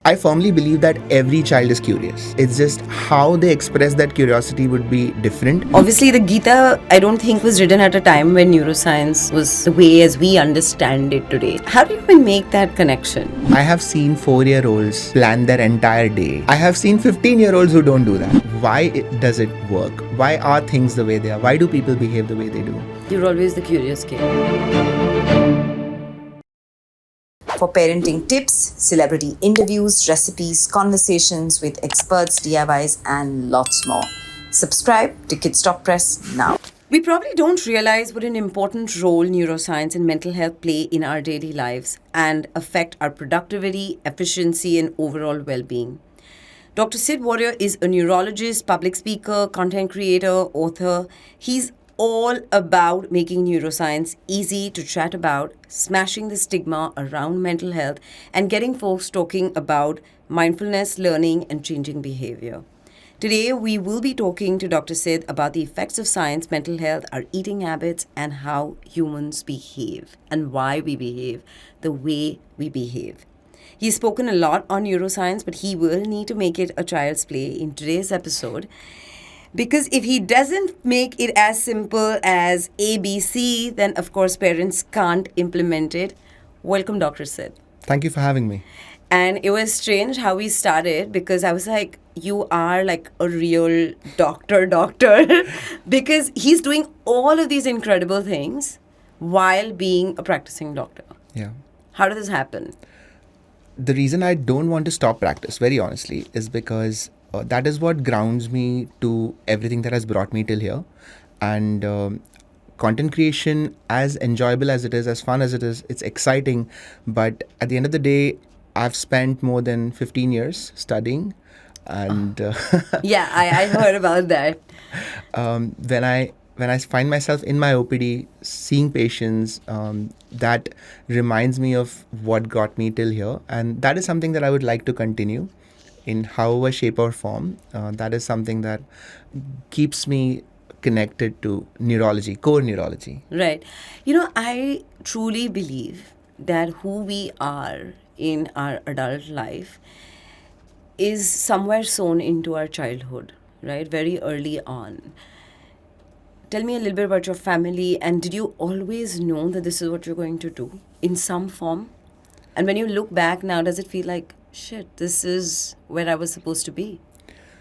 I firmly believe that every child is curious. It's just how they express that curiosity would be different. Obviously, the Gita, I don't think was written at a time when neuroscience was the way as we understand it today. How do you even make that connection? I have seen 4-year-olds plan their entire day. I have seen 15-year-olds who don't do that. Why does it work? Why are things the way they are? Why do people behave the way they do? You're always the curious kid. For parenting tips, celebrity interviews, recipes, conversations with experts, DIYs, and lots more. Subscribe to Kidsstoppress now. We probably don't realize what an important role neuroscience and mental health play in our daily lives and affect our productivity, efficiency, and overall well being. Dr. Sid Warrier is a neurologist, public speaker, content creator, author. He's all about making neuroscience easy to chat about, smashing the stigma around mental health, and getting folks talking about mindfulness, learning, and changing behavior. Today, we will be talking to Dr. Sid about the effects of science, mental health, our eating habits, and how humans behave and why we behave the way we behave. He's spoken a lot on neuroscience, but he will need to make it a child's play in today's episode. Because if he doesn't make it as simple as ABC, then of course parents can't implement it. Welcome, Dr. Sid. Thank you for having me. And it was strange how we started because I was like, you are like a real doctor, because he's doing all of these incredible things while being a practicing doctor. Yeah. How did this happen? The reason I don't want to stop practice, very honestly, is because that is what grounds me to everything that has brought me till here. And content creation, as enjoyable as it is, as fun as it is, it's exciting. But at the end of the day, I've spent more than 15 years studying. And Yeah, I heard about that. when I find myself in my OPD seeing patients, that reminds me of what got me till here. And that is something that I would like to continue in however shape or form. That is something that keeps me connected to neurology, core neurology. Right. You know, I truly believe that who we are in our adult life is somewhere sewn into our childhood, right? Very early on. Tell me a little bit about your family, and did you always know that this is what you're going to do in some form? And when you look back now, does it feel like, shit, this is where I was supposed to be?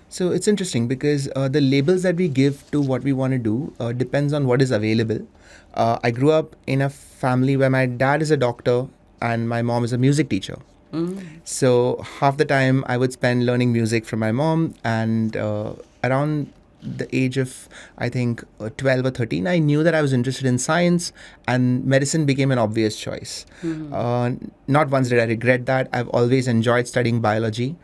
So it's interesting because the labels that we give to what we want to do depends on what is available. I grew up in a family where my dad is a doctor and my mom is a music teacher. So half the time I would spend learning music from my mom, and around the age of, I think, 12 or 13, I knew that I was interested in science, and medicine became an obvious choice. Not once did I regret that. I've always enjoyed studying biology.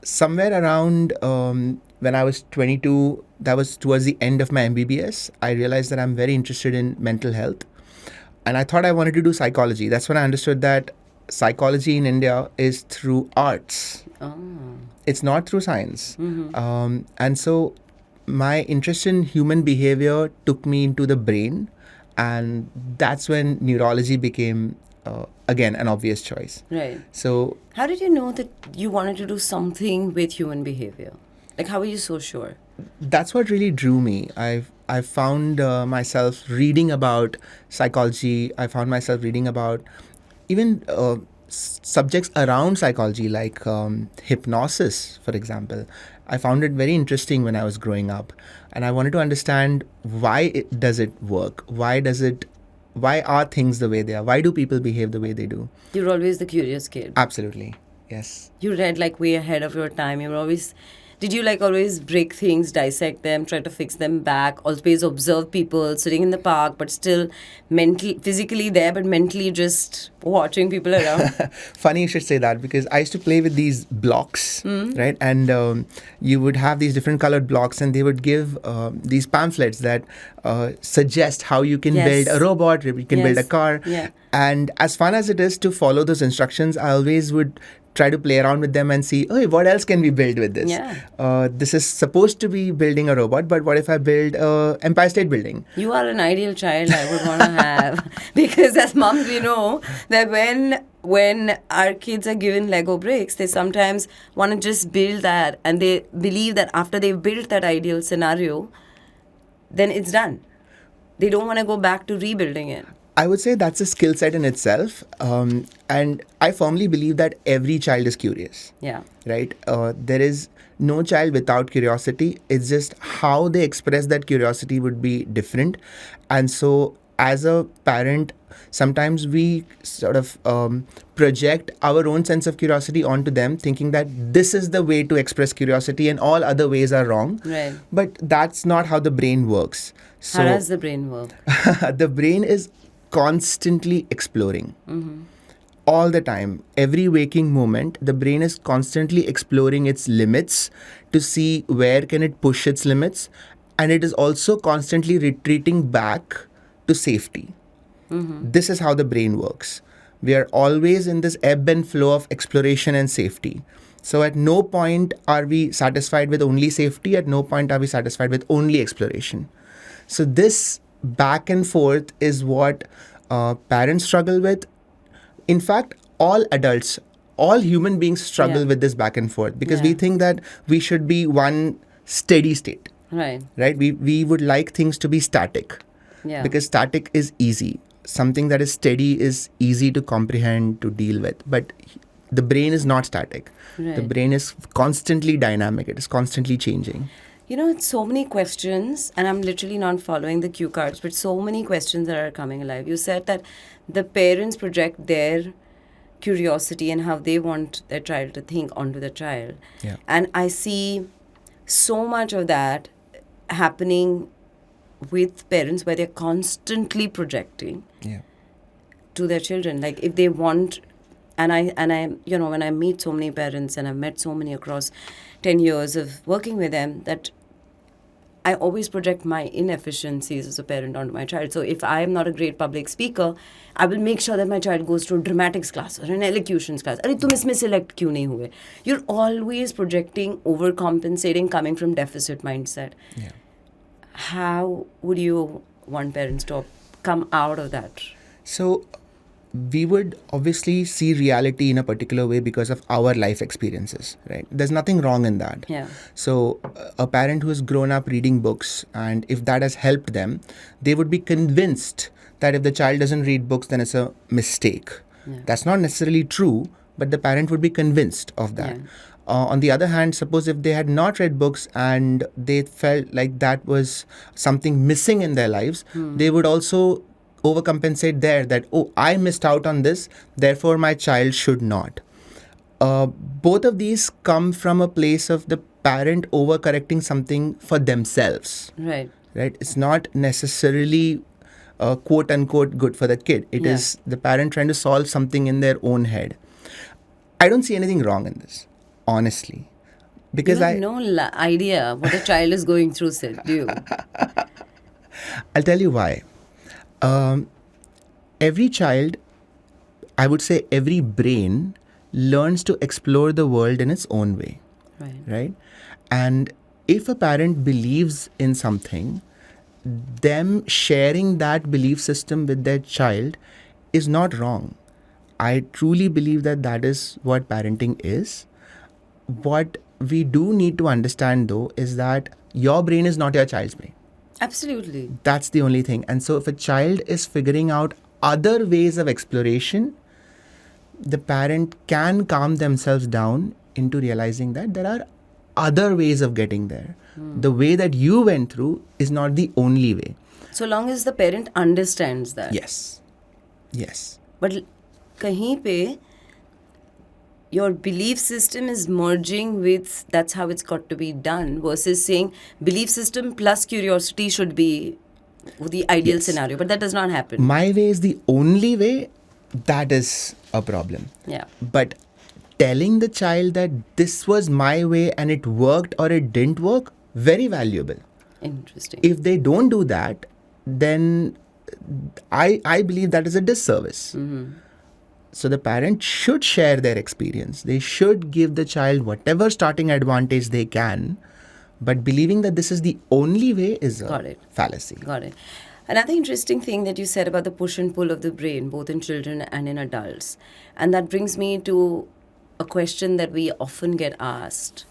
Somewhere around when I was 22, that was towards the end of my MBBS, I realized that I'm very interested in mental health. And I thought I wanted to do psychology. That's when I understood that psychology in India is through arts. It's not through science. And so my interest in human behavior took me into the brain. And that's when neurology became, again, an obvious choice. Right. So How did you know that you wanted to do something with human behavior? Like, how were you so sure? that's what really drew me. I found myself reading about psychology. I found myself reading about even subjects around psychology, like hypnosis, for example. I found it very interesting when I was growing up, and I wanted to understand does it work? Why are things the way they are? Why do people behave the way they do? You're always the curious kid. Absolutely, yes. You read like way ahead of your time. You were always, did you like always break things, dissect them, try to fix them back, always observe people sitting in the park, but still physically there, but mentally just watching people around? Funny you should say that, because I used to play with these blocks, right? And you would have these different colored blocks, and they would give these pamphlets that suggest how you can Yes. build a robot, you can build a Yes. car. Yeah. And as fun as it is to follow those instructions, I always would try to play around with them and see, oh, what else can we build with this? Yeah. This is supposed to be building a robot, but what if I build a Empire State Building? You are an ideal child I would want to have. Because as moms, we know that when when our kids are given Lego bricks, they sometimes want to just build that, and they believe that after they've built that ideal scenario, then it's done. They don't want to go back to rebuilding it. I would say that's a skill set in itself. And I firmly believe that every child is curious. Yeah. Right? There is no child without curiosity. It's just how they express that curiosity would be different. And so, as a parent, sometimes we sort of project our own sense of curiosity onto them, thinking that this is the way to express curiosity and all other ways are wrong. Right. But that's not how the brain works. So, How does the brain work? the brain is constantly exploring. All the time, every waking moment, the brain is constantly exploring its limits to see where can it push its limits, and it is also constantly retreating back to safety. This is how the brain works. We are always in this ebb and flow of exploration and safety. So at no point are we satisfied with only safety, at no point are we satisfied with only exploration. So this back and forth is what parents struggle with. In fact, all adults, all human beings struggle with this back and forth, because we think that we should be one steady state. Right. Right? We would like things to be static, Yeah. because static is easy. Something that is steady is easy to comprehend, to deal with. But the brain is not static. The Right. brain is constantly dynamic. It is constantly changing. You know, it's so many questions, and I'm literally not following the cue cards, but so many questions that are coming alive. You said that the parents project their curiosity and how they want their child to think onto the child. Yeah. And I see so much of that happening with parents where they're constantly projecting Yeah. to their children. Like if they want, and I, you know, when I meet so many parents, and I've met so many across 10 years of working with them, that I always project my inefficiencies as a parent onto my child. So if I am not a great public speaker, I will make sure that my child goes to a dramatics class or an elocutions class. Arey, tum isme select kyun nahi hue? You're always projecting, overcompensating, coming from deficit mindset. Yeah. How would you want parents to come out of that? So we would obviously see reality in a particular way because of our life experiences, right? There's nothing wrong in that. Yeah. So a parent who has grown up reading books, and if that has helped them, they would be convinced that if the child doesn't read books, then it's a mistake. Yeah. That's not necessarily true, but the parent would be convinced of that. Yeah. On the other hand, suppose if they had not read books and they felt like that was something missing in their lives, they would also overcompensate there, that, oh, I missed out on this, therefore my child should not. Both of these come from a place of the parent overcorrecting something for themselves. Right. Right? It's not necessarily quote unquote good for the kid. It Yeah. is the parent trying to solve something in their own head. I don't see anything wrong in this, honestly. Because You have no idea what a child is going through, Sid, do you? I'll tell you why. Every child, I would say every brain, learns to explore the world in its own way, Right. right? And if a parent believes in something, them sharing that belief system with their child is not wrong. I truly believe that that is what parenting is. What we do need to understand, though, is that your brain is not your child's brain. Absolutely. That's the only thing. And so if a child is figuring out other ways of exploration, the parent can calm themselves down into realizing that there are other ways of getting there. The way that you went through is not the only way. So long as the parent understands that. Yes. Yes. But kahin pe, your belief system is merging with that's how it's got to be done, versus saying belief system plus curiosity should be the ideal Yes. scenario. But that does not happen. My way is the only way. That is a problem. Yeah. But telling the child that this was my way and it worked or it didn't work, very valuable. Interesting. If they don't do that, then I believe that is a disservice. So the parent should share their experience. They should give the child whatever starting advantage they can, but believing that this is the only way is Got a it. fallacy. Got it. Another interesting thing that you said about the push and pull of the brain, both in children and in adults. And that brings me to a question that we often get asked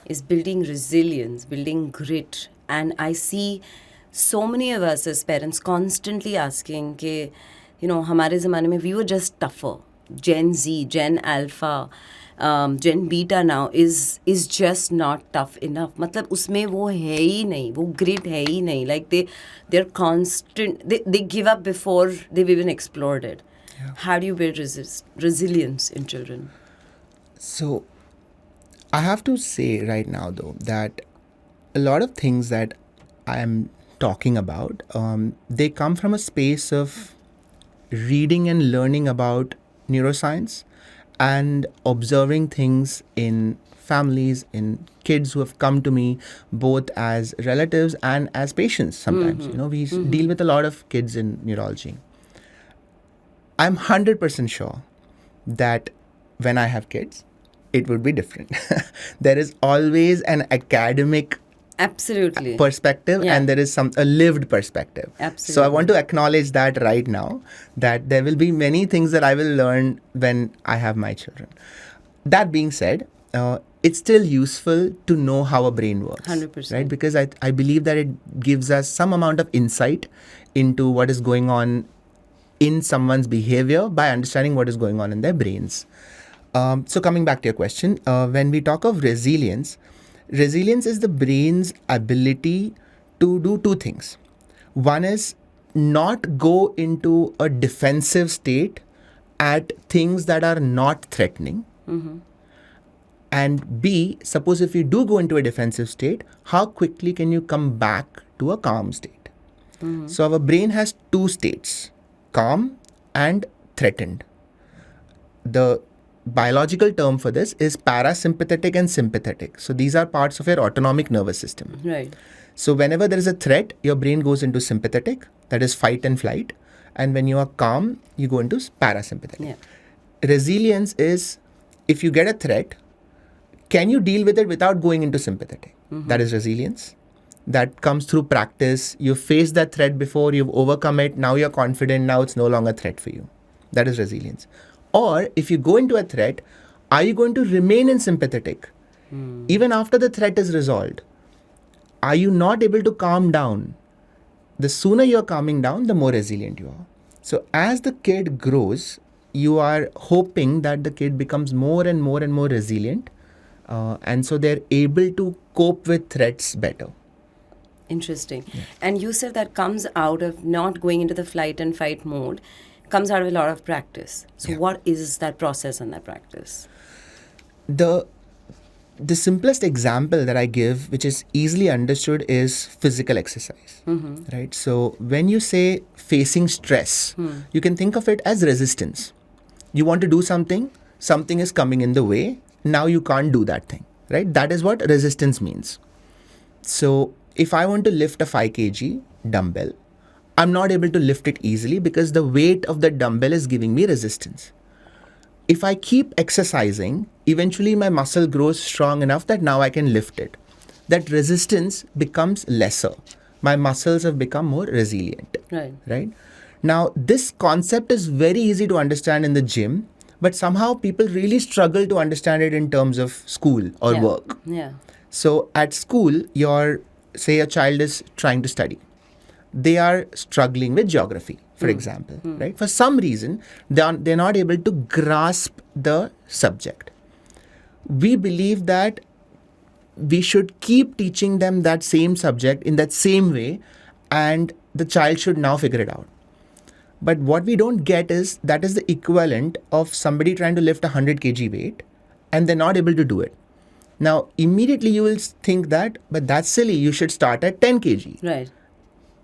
is building resilience, building grit. And I see so many of us as parents constantly asking, ke, हमारे ज़माने में we were just tougher. Gen Z, Gen Alpha, Gen Beta now is just not tough enough. मतलब उसमें वो है ही नहीं, वो grit है ही नहीं. Like they're constant. They give up before they've even explored it. Yeah. How do you build resilience in children? So, I have to say right now though that a lot of things that I am talking about, they come from a space of reading and learning about neuroscience and observing things in families, in kids who have come to me both as relatives and as patients sometimes. We deal with a lot of kids in neurology. I'm 100% sure that when I have kids, it would be different. There is always an academic Absolutely. perspective, Yeah. and there is a lived perspective. Absolutely. So I want to acknowledge that right now, that there will be many things that I will learn when I have my children. That being said, it's still useful to know how a brain works. 100%. Right? Because I believe that it gives us some amount of insight into what is going on in someone's behavior by understanding what is going on in their brains. So coming back to your question, when we talk of resilience is the brain's ability to do two things. One is not go into a defensive state at things that are not threatening. And B, suppose if you do go into a defensive state, how quickly can you come back to a calm state? So our brain has two states, calm and threatened. The biological term for this is parasympathetic and sympathetic. So these are parts of your autonomic nervous system. Right. So whenever there is a threat, your brain goes into sympathetic, that is fight and flight. And when you are calm, you go into parasympathetic. Yeah. Resilience is, if you get a threat, can you deal with it without going into sympathetic? That is resilience. That comes through practice. You've faced that threat before, you've overcome it, now you're confident, now it's no longer a threat for you. That is resilience. Or if you go into a threat, are you going to remain in sympathetic? Even after the threat is resolved, are you not able to calm down? The sooner you're calming down, the more resilient you are. So as the kid grows, you are hoping that the kid becomes more and more and more resilient. And so they're able to cope with threats better. Interesting. Yeah. And you said that comes out of not going into the flight and fight mode, comes out of a lot of practice. So what is that process and that practice? The simplest example that I give, which is easily understood, is physical exercise. Right? So when you say facing stress, you can think of it as resistance. You want to do something is coming in the way, now you can't do that thing. Right? That is what resistance means. So if I want to lift a 5 kg dumbbell, I'm not able to lift it easily because the weight of the dumbbell is giving me resistance. If I keep exercising, eventually my muscle grows strong enough that now I can lift it. That resistance becomes lesser. My muscles have become more resilient. Right? Now, this concept is very easy to understand in the gym, but somehow people really struggle to understand it in terms of school or work. Yeah. So at school, say a child is trying to study. They are struggling with geography, for example, right? For some reason, they're not able to grasp the subject. We believe that we should keep teaching them that same subject in that same way, and the child should now figure it out. But what we don't get is that is the equivalent of somebody trying to lift a 100 kg weight and they're not able to do it. Now, immediately you will think that, but that's silly, you should start at 10 kg. Right.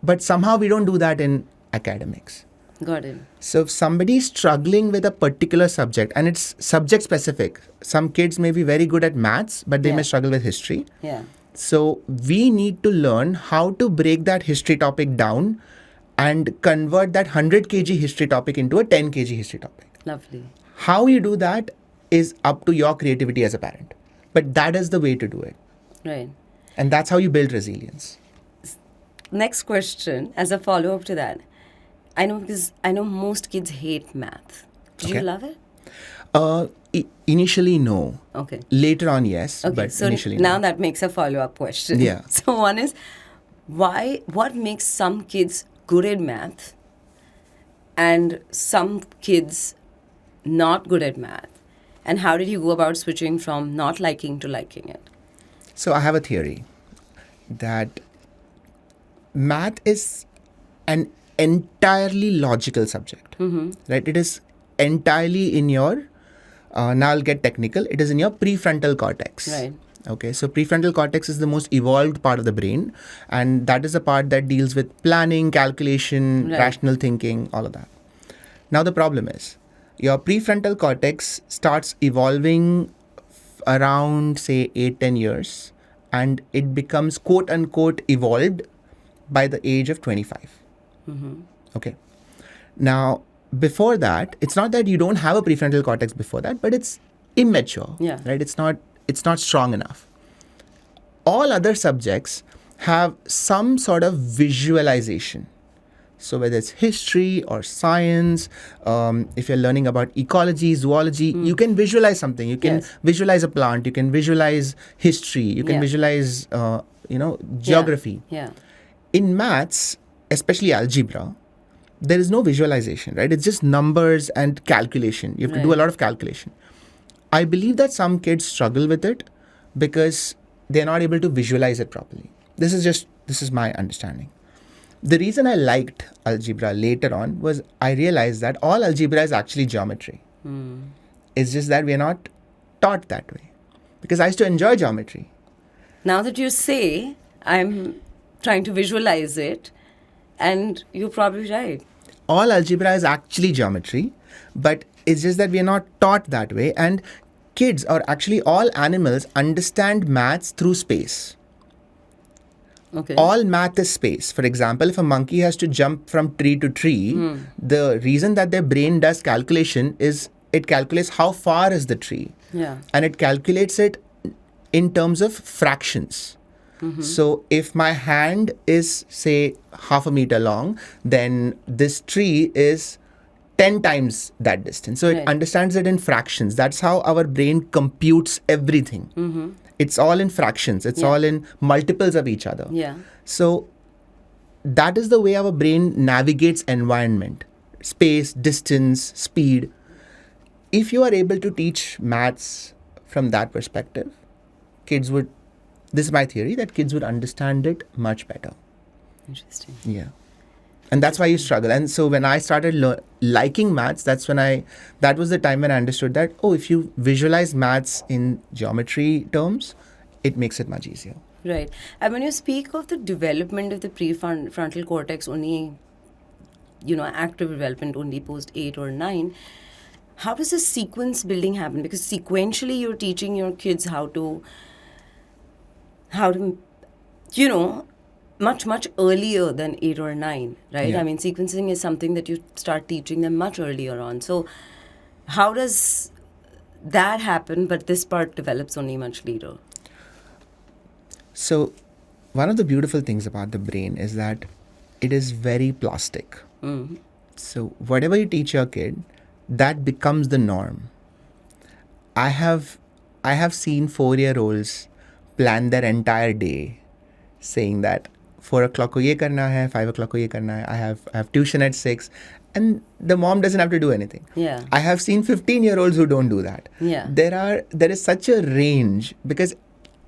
But somehow we don't do that in academics. Got it. So if somebody is struggling with a particular subject, and it's subject specific, some kids may be very good at maths, but they may struggle with history. Yeah. So we need to learn how to break that history topic down and convert that 100 kg history topic into a 10 kg history topic. Lovely. How you do that is up to your creativity as a parent. But that is the way to do it. Right. And that's how you build resilience. next question, as a follow-up to that, because I know most kids hate math. Did you Okay. love it? Initially, no. Okay. Later on, yes. Okay, But so initially, now no. that makes a follow-up question. Yeah. So one is, what makes some kids good at math and some kids not good at math? And how did you go about switching from not liking to liking it? So I have a theory that math is an entirely logical subject, right? It is entirely in your, now I'll get technical, it is in your prefrontal cortex. Right. Okay, so prefrontal cortex is the most evolved part of the brain, and that is the part that deals with planning, calculation, Right. rational thinking, all of that. Now, the problem is your prefrontal cortex starts evolving around, say, 8-10 years, and it becomes quote unquote evolved by the age of 25. Okay. Now, before that, it's not that you don't have a prefrontal cortex before that, but it's immature. Yeah. Right? It's not strong enough. All other subjects have some sort of visualization. So whether it's history or science, if you're learning about ecology, zoology, you can visualize something. You can Yes. visualize a plant. You can visualize history. You can Yeah. visualize, geography. Yeah. In maths, especially algebra, there is no visualization, right? It's just numbers and calculation. You have to do a Right. lot of calculation. I believe that some kids struggle with it because they're not able to visualize it properly. This is my understanding. The reason I liked algebra later on was I realized that all algebra is actually geometry. It's just that we're not taught that way. Because I used to enjoy geometry. Now that you say, I'm trying to visualize it, and you're probably right. All algebra is actually geometry, but it's just that we are not taught that way. And kids, or actually all animals, understand maths through space. Okay. All math is space. For example, if a monkey has to jump from tree to tree, the reason that their brain does calculation is it calculates how far is the tree. Yeah. And it calculates it in terms of fractions. So if my hand is, say, half a meter long, then this tree is 10 times that distance. So it Right. understands it in fractions. That's how our brain computes everything. It's all in fractions. It's Yeah. all in multiples of each other. Yeah. So that is the way our brain navigates environment, space, distance, speed. If you are able to teach maths from that perspective, kids would, this is my theory, that kids would understand it much better. Interesting. Yeah. And that's why you struggle. And so when I started liking maths, that was the time when I understood that, if you visualize maths in geometry terms, it makes it much easier. Right. And when you speak of the development of the prefrontal cortex only, active development only post 8 or 9, how does the sequence building happen? Because sequentially you're teaching your kids how to, much earlier than 8 or 9, right? Yeah. I mean, sequencing is something that you start teaching them much earlier on. So how does that happen, but this part develops only much later? So one of the beautiful things about the brain is that it is very plastic. So whatever you teach your kid, that becomes the norm. I have seen 4-year-olds plan their entire day saying that 4 o'clock ko ye karna hai, 5 o'clock ko ye karna hai, I have tuition at 6, and the mom doesn't have to do anything. Yeah. I have seen 15-year-olds who don't do that. Yeah. There is such a range because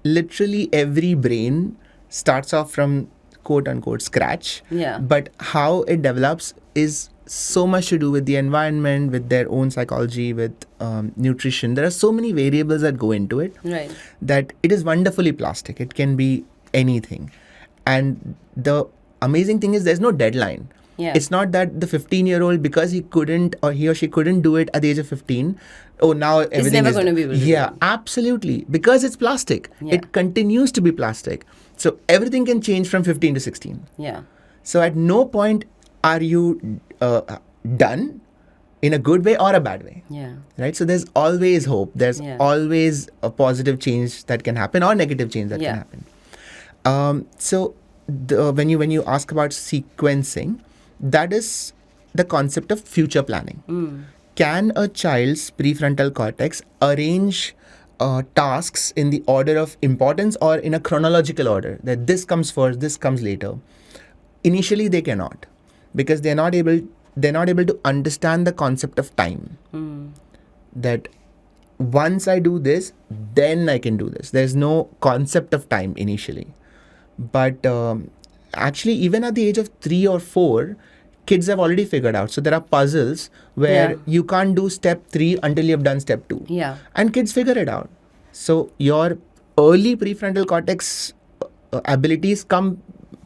literally every brain starts off from quote unquote scratch. Yeah. But how it develops is so much to do with the environment, with their own psychology, with nutrition. There are so many variables that go into it. Right. That it is wonderfully plastic. It can be anything. And the amazing thing is there's no deadline. Yeah. It's not that the 15-year-old, because he couldn't or he or she couldn't do it at the age of 15, now everything never is... gonna be able to do Yeah, it. absolutely. Because it's plastic. Yeah. It continues to be plastic. So everything can change from 15 to 16. Yeah. So at no point are you done in a good way or a bad way. Yeah. Right? So there's always hope. There's Yeah. always a positive change that can happen or negative change that Yeah. can happen. So when you ask about sequencing, that is the concept of future planning. Can a child's prefrontal cortex arrange tasks in the order of importance or in a chronological order, that this comes first, this comes later? Initially they cannot, because they're not able to understand the concept of time. That once I do this, then I can do this. There's no concept of time initially. But actually, even at the age of 3 or 4, kids have already figured out. So there are puzzles where Yeah. you can't do step 3 until you've done step 2. Yeah. And kids figure it out. So your early prefrontal cortex abilities come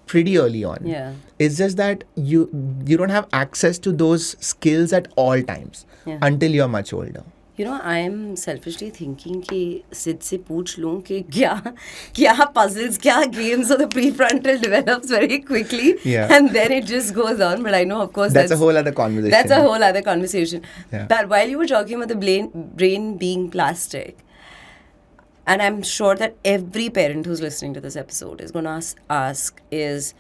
pretty early on. Yeah. It's just that you don't have access to those skills at all times Yeah. until you're much older. You know, I am selfishly thinking कि Sid से पूछ लूँ कि क्या puzzles, क्या games, so the prefrontal develops very quickly, Yeah. and then it just goes on. But I know, of course, That's a whole other conversation. That's a whole other conversation. Yeah. But while you were talking about the brain being plastic, and I'm sure that every parent who's listening to this episode is going to ask is,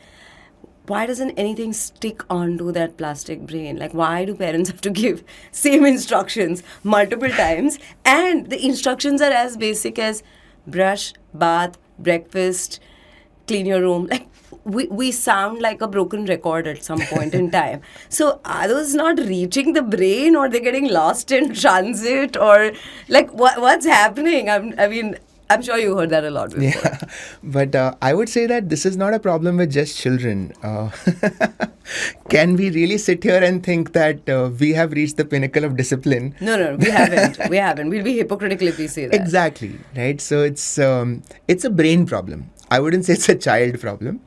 why doesn't anything stick onto that plastic brain? Like, why do parents have to give same instructions multiple times? And the instructions are as basic as brush, bath, breakfast, clean your room. Like, we sound like a broken record at some point in time. So are those not reaching the brain, or they're getting lost in transit, or like what's happening? I mean, I'm sure you heard that a lot before. Yeah, but I would say that this is not a problem with just children. Can we really sit here and think that we have reached the pinnacle of discipline? No, we haven't. We haven't. We'll be hypocritical if we say that. Exactly, right? So it's a brain problem. I wouldn't say it's a child problem.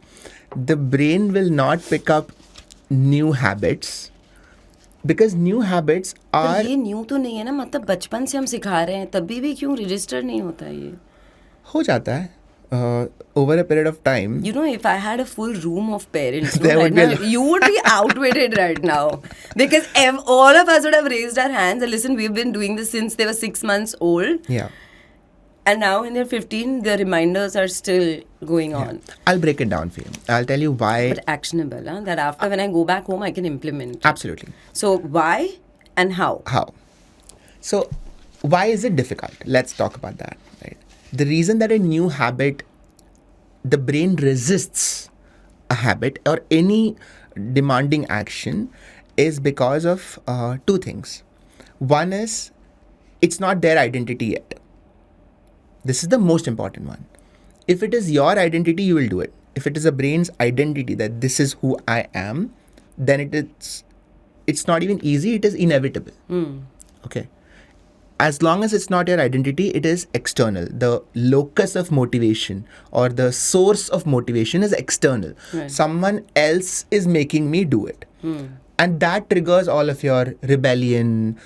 The brain will not pick up new habits because new habits are... पर ये new तो नहीं है ना, मतलब बचपन से हम सिखा रहे हैं, तभी भी क्यों रजिस्टर नहीं होता ये? हो जाता है over a period of time. You know, if I had a full room of parents, There would right be now, you would be outwitted right now. Because all of us would have raised our hands and listen, we've been doing this since they were 6 months old. Yeah. And now when they're 15, the reminders are still going on. I'll break it down for you. I'll tell you why. But actionable, huh? That after when I go back home, I can implement. Absolutely. So why and how? How? So why is it difficult? Let's talk about that. Right. The reason that a new habit, the brain resists a habit or any demanding action is because of two things. One is it's not their identity yet. This is the most important one. If it is your identity, you will do it. If it is a brain's identity that this is who I am, then it's not even easy, it is inevitable. Okay. As long as it's not your identity, it is external. The locus of motivation or the source of motivation is external. Right. Someone else is making me do it. And that triggers all of your rebellion,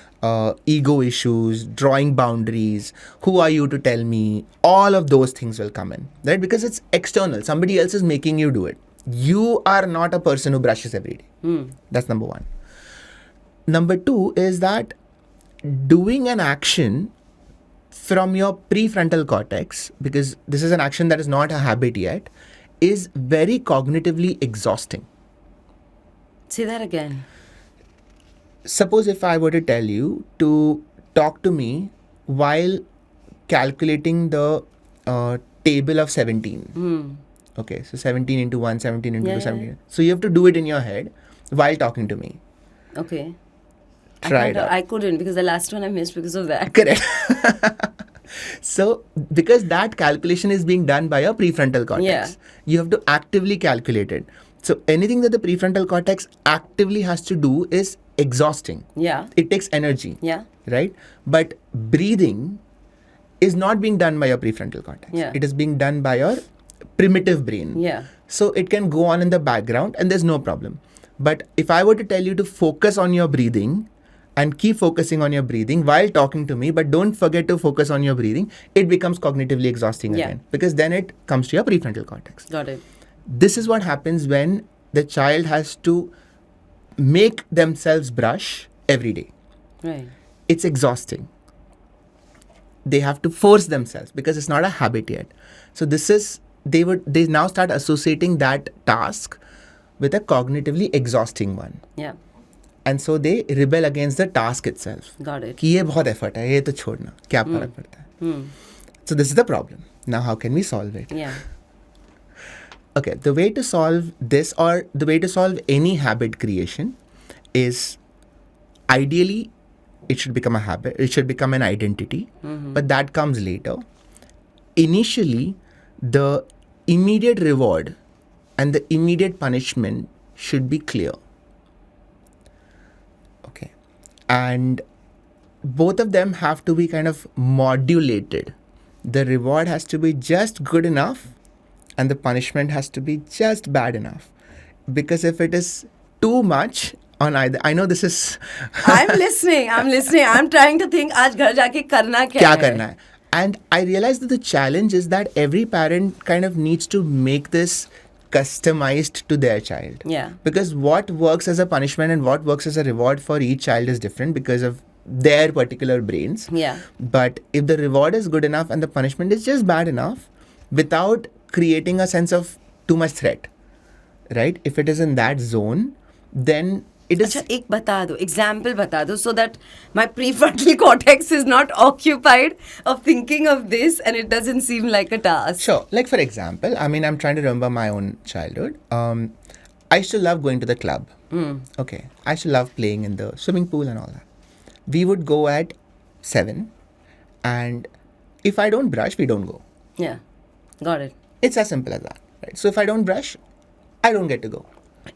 ego issues, drawing boundaries. Who are you to tell me? All of those things will come in, right? Because it's external. Somebody else is making you do it. You are not a person who brushes every day. That's number one. Number two is that doing an action from your prefrontal cortex, because this is an action that is not a habit yet, is very cognitively exhausting. Say that again. Suppose if I were to tell you to talk to me while calculating the table of 17. Okay, so 17 into 1, 17 into 2, Yeah. 17. So you have to do it in your head while talking to me. Okay. Try it out. I couldn't because the last one I missed because of that. Correct. So, because that calculation is being done by your prefrontal cortex, Yeah. you have to actively calculate it. So, anything that the prefrontal cortex actively has to do is exhausting. Yeah. It takes energy. Yeah. Right? But breathing is not being done by your prefrontal cortex. Yeah. It is being done by your primitive brain. Yeah. So, it can go on in the background and there's no problem. But if I were to tell you to focus on your breathing, and keep focusing on your breathing while talking to me, but don't forget to focus on your breathing, it becomes cognitively exhausting Yeah. again. Because then it comes to your prefrontal cortex. Got it. This is what happens when the child has to make themselves brush every day. Right. It's exhausting. They have to force themselves because it's not a habit yet. So this is they now start associating that task with a cognitively exhausting one. Yeah. And so they rebel against the task itself. Got it. कि ये बहुत effort है, ये तो छोड़ना, क्या फर्क पड़ता है? So this is the problem. Now how can we solve it? Yeah. Okay, the way to solve this, or the way to solve any habit creation, is ideally it should become a habit, it should become an identity, but that comes later. Initially, the immediate reward and the immediate punishment should be clear. Okay, and both of them have to be kind of modulated. The reward has to be just good enough and the punishment has to be just bad enough. Because if it is too much on either, I know this is I'm listening. I'm trying to think, आज घर जाके करना क्या क्या है? करना है. And I realize that the challenge is that every parent kind of needs to make this customized to their child. Yeah. Because what works as a punishment and what works as a reward for each child is different because of their particular brains. Yeah. But if the reward is good enough and the punishment is just bad enough, without creating a sense of too much threat, right? If it is in that zone, then it is. अच्छा एक बता दो, example बता दो, so that my prefrontal cortex is not occupied of thinking of this and it doesn't seem like a task. Sure. Like for example, I mean, I'm trying to remember my own childhood. I used to love going to the club. Okay. I used to love playing in the swimming pool and all that. We would go at 7, and if I don't brush, we don't go. Yeah, got it. It's as simple as that, right? So if I don't brush, I don't get to go.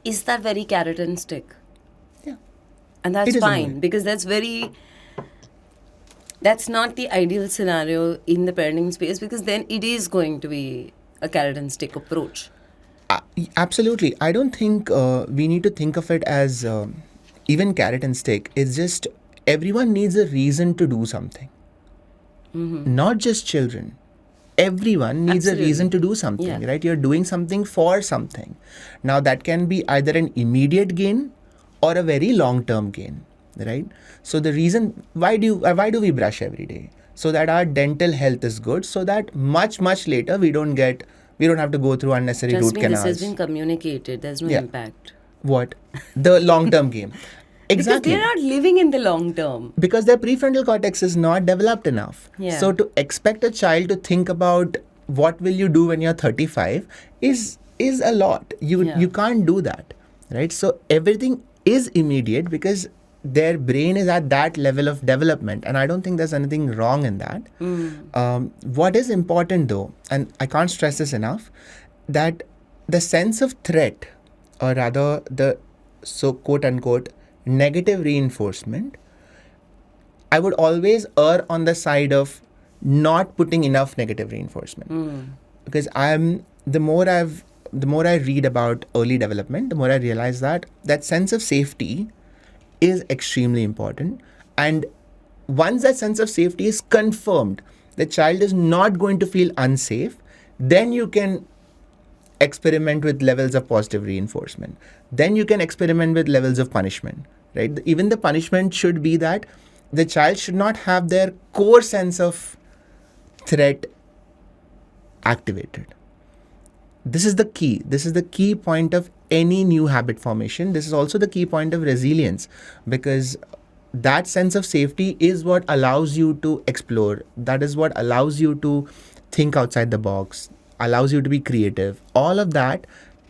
Is that very carrot and stick? Yeah. And that's It is fine annoying. because that's not the ideal scenario in the parenting space, because then it is going to be a carrot and stick approach. Absolutely. I don't think we need to think of it as even carrot and stick. It's just everyone needs a reason to do something. Not just children. Everyone needs Absolutely. a reason to do something, Yeah. right? You're doing something for something. Now that can be either an immediate gain or a very long-term gain, right? So the reason why do we brush every day? So that our dental health is good, so that much later we don't have to go through unnecessary Trust root me, canals. this has been communicated. There's no Yeah. impact. What? The long-term game. Exactly. Because they're not living in the long term. Because their prefrontal cortex is not developed enough. Yeah. So to expect a child to think about what will you do when you're 35 is a lot. You can't do that, right? So everything is immediate because their brain is at that level of development, and I don't think there's anything wrong in that. What is important though, and I can't stress this enough, that the sense of threat, or rather the so quote unquote negative reinforcement, I would always err on the side of not putting enough negative reinforcement. Because the more I read about early development, the more I realize that sense of safety is extremely important. And once that sense of safety is confirmed, the child is not going to feel unsafe, then you can experiment with levels of positive reinforcement. Then you can experiment with levels of punishment, right? Even the punishment should be that the child should not have their core sense of threat activated. This is the key. This is the key point of any new habit formation. This is also the key point of resilience, because that sense of safety is what allows you to explore. That is what allows you to think outside the box, allows you to be creative. All of that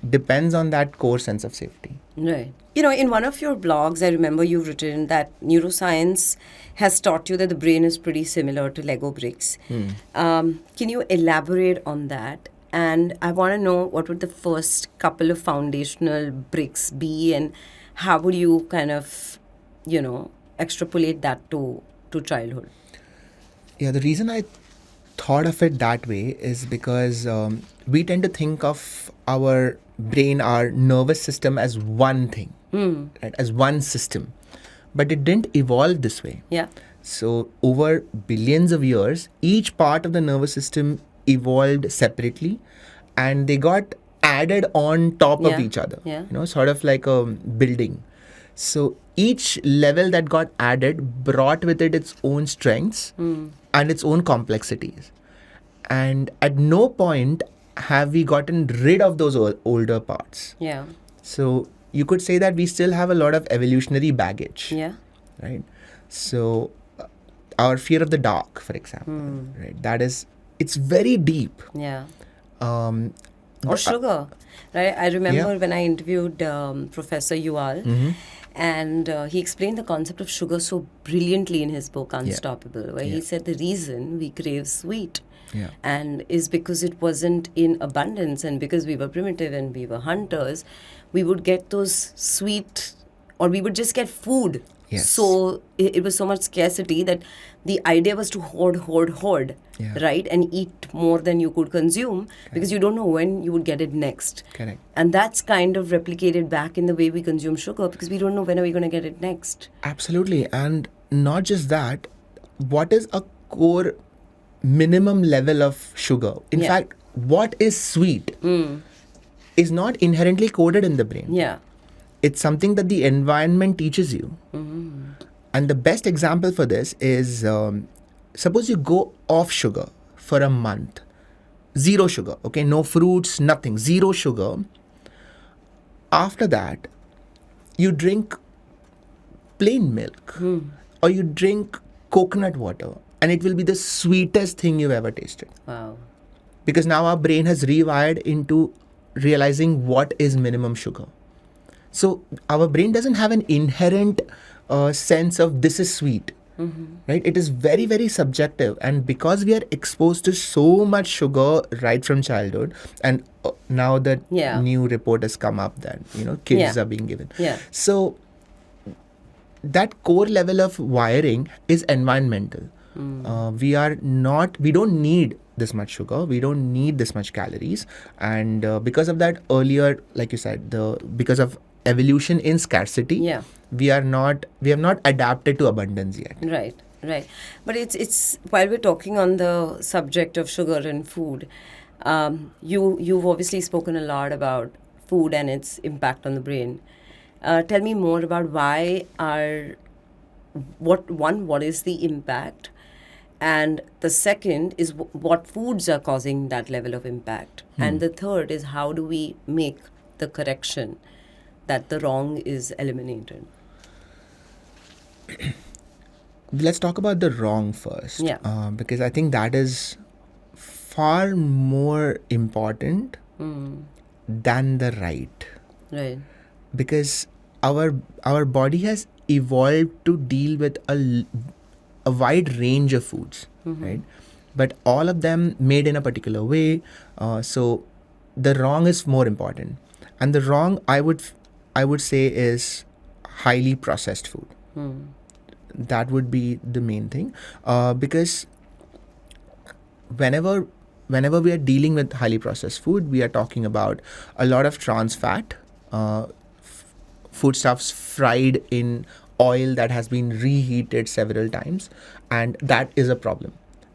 depends on that core sense of safety. Right. You know, in one of your blogs, I remember you've written that neuroscience has taught you that the brain is pretty similar to Lego bricks. Can you elaborate on that? And I want to know, what would the first couple of foundational bricks be, and how would you kind of, extrapolate that to childhood? Yeah, the reason I thought of it that way is because we tend to think of our brain, our nervous system, as one thing, right? As one system. But it didn't evolve this way. Yeah. So over billions of years, each part of the nervous system evolved separately, and they got added on top of each other. Yeah. Sort of like a building. So each level that got added brought with it its own strengths and its own complexities. And at no point have we gotten rid of those older parts? Yeah. So you could say that we still have a lot of evolutionary baggage. Yeah. Right? So our fear of the dark, for example, right? It's very deep. Yeah. Um, Or sugar, right? I remember Yeah. when I interviewed Professor Yuval, Mm-hmm. and he explained the concept of sugar so brilliantly in his book Unstoppable, where he Yeah. said the reason we crave sweet Yeah. and is because it wasn't in abundance, and because we were primitive and we were hunters, we would get those sweet, or we would just get food. Yes. So it was so much scarcity that the idea was to hoard, Yeah. right? And eat more than you could consume, because you don't know when you would get it next. Correct. And that's kind of replicated back in the way we consume sugar, because we don't know when are we going to get it next. Absolutely. And not just that, what is a core minimum level of sugar? In Yeah. fact, what is sweet is not inherently coded in the brain. Yeah. It's something that the environment teaches you. And the best example for this is suppose you go off sugar for a month, zero sugar, okay, no fruits, nothing, zero sugar. After that, you drink plain milk or you drink coconut water, and it will be the sweetest thing you've ever tasted. Wow. Because now our brain has rewired into realizing what is minimum sugar. So our brain doesn't have an inherent sense of this is sweet, right? It is very, very subjective. And because we are exposed to so much sugar right from childhood, and now that Yeah. new report has come up that, kids Yeah. are being given. Yeah. So that core level of wiring is environmental. We don't need this much sugar, we don't need this much calories, and because of that, earlier, like you said, because of evolution in scarcity, Yeah. we have not adapted to abundance yet. Right, right. But it's while we're talking on the subject of sugar and food, you've obviously spoken a lot about food and its impact on the brain. Tell me more about what is the impact, and the second is what foods are causing that level of impact, and the third is how do we make the correction that the wrong is eliminated. Let's talk about the wrong first, Yeah. because I think that is far more important than the right. Right. Because our body has evolved to deal with a wide range of foods, right? But all of them made in a particular way. So the wrong is more important, and the wrong I would say is highly processed food. That would be the main thing, because whenever we are dealing with highly processed food, we are talking about a lot of trans fat, foodstuffs fried in oil that has been reheated several times, and that is a problem,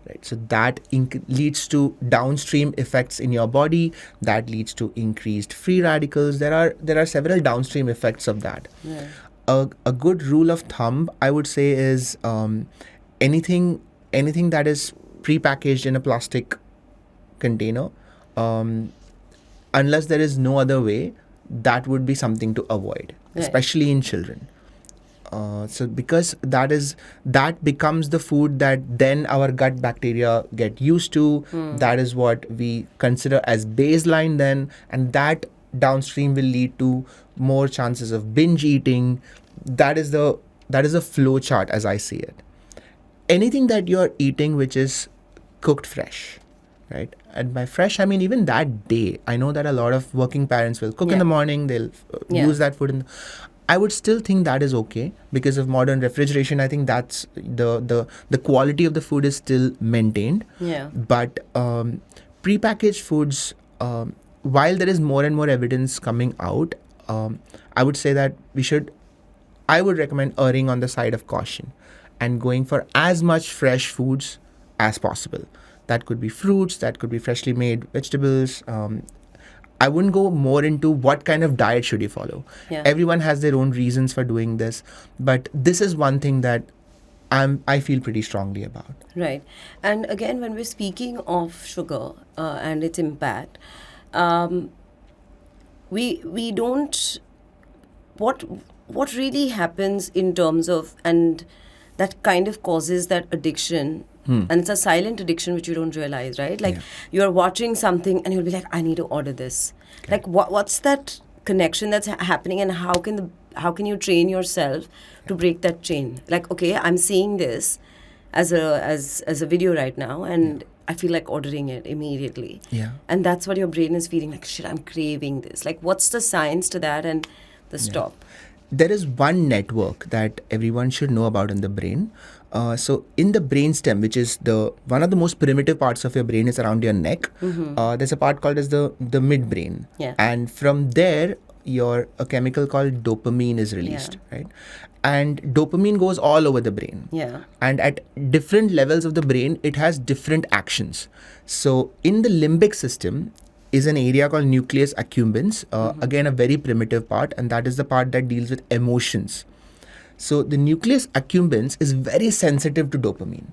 right? So that leads to downstream effects in your body, that leads to increased free radicals. There are several downstream effects of that. Yeah. A good rule of thumb, I would say, is anything that is prepackaged in a plastic container, unless there is no other way, that would be something to avoid, Right. especially in children. So because that becomes the food that then our gut bacteria get used to, that is what we consider as baseline then, and that downstream will lead to more chances of binge eating. That is a flow chart as I see it. Anything that you're eating which is cooked fresh, right? And by fresh, I mean even that day. I know that a lot of working parents will cook in Yeah. the morning, they'll Yeah. use that food I would still think that is okay because of modern refrigeration. I think that's the quality of the food is still maintained. Yeah. But prepackaged foods, while there is more and more evidence coming out, I would say that I would recommend erring on the side of caution and going for as much fresh foods as possible. That could be fruits, that could be freshly made vegetables. I wouldn't go more into what kind of diet should you follow. Yeah. Everyone has their own reasons for doing this, but this is one thing that I feel pretty strongly about. Right. And again, when we're speaking of sugar and its impact, um, we don't what really happens in terms of, and that kind of causes that addiction, and it's a silent addiction which you don't realize, right? Like, Yeah. you're watching something and you'll be like, I need to order this. Like, what's that connection that's happening, and how can you train yourself to break that chain? Like, okay, I'm seeing this as a video right now, and I feel like ordering it immediately. Yeah. And that's what your brain is feeling, like, shit, I'm craving this. Like, what's the science to that and the stop? There is one network that everyone should know about in the brain. So in the brainstem, which is the one of the most primitive parts of your brain, is around your neck. There's a part called as the midbrain, Yeah. and from there, a chemical called dopamine is released, right? And dopamine goes all over the brain. Yeah. And at different levels of the brain, it has different actions. So in the limbic system is an area called nucleus accumbens, again a very primitive part, and that is the part that deals with emotions. So the nucleus accumbens is very sensitive to dopamine.